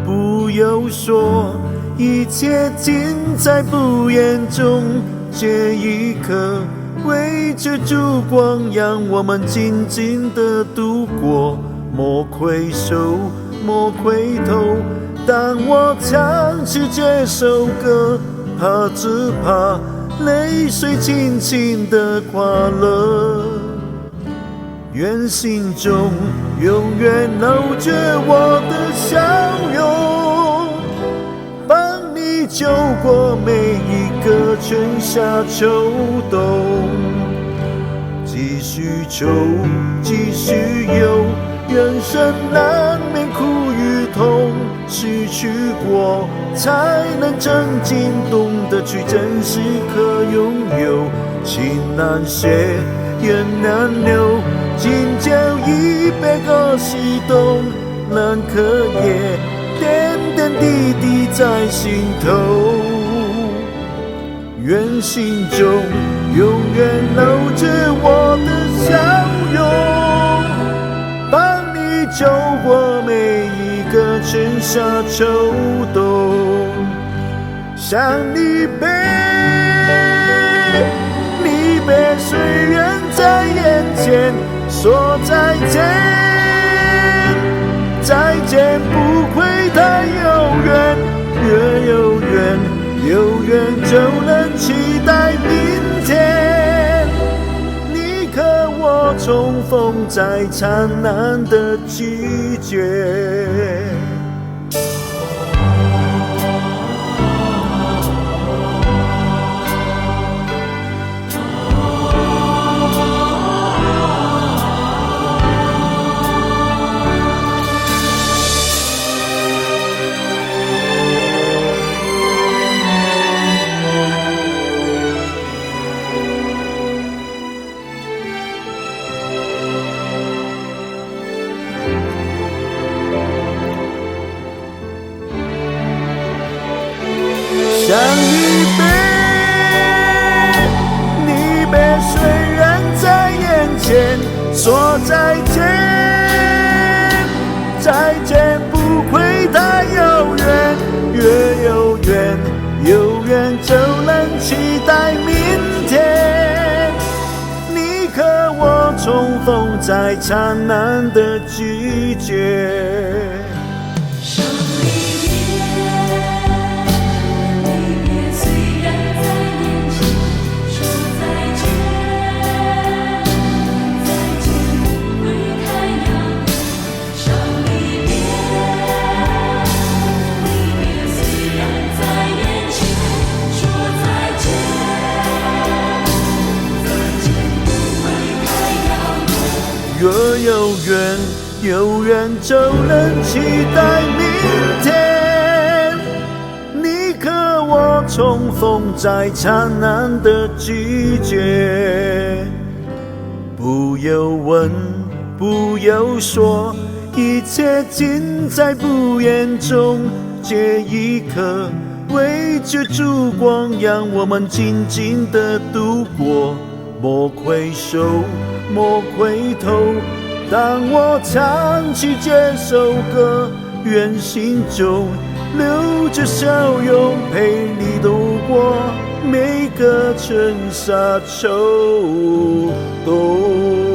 不由说，一切尽在不言中。这一刻，为着烛光，让我们静静地度过。莫回首，莫回头。当我唱起这首歌，怕只怕泪水轻轻地滑落。愿心中永远留着我的笑容，帮你走过每一个春夏秋冬。继续走，继续游，人生难免苦与痛，失去过才能真正懂得去珍惜和拥有。情难舍，人难留，今朝已别个西东，难可也点点滴滴在心头。愿心中永远留着我的笑容，帮你走过每一个春夏秋冬。向你背，离别虽然在眼前，说再见，再见不会太遥远，越遥远有缘就能期待明天。你和我重逢在灿烂的季节。相依别，离别虽然在眼前，说再见，再见不会太遥远，越遥远有缘就能期待明天。你和我重逢在灿烂的季节。越遥远有缘就能期待明天。你和我重逢在灿烂的季节。不由问，不由说，一切尽在不言中。这一刻，为着烛光，让我们静静地度过。莫回首，莫回头。当我唱起这首歌，愿心中留着笑容，陪你度过每个春夏秋冬。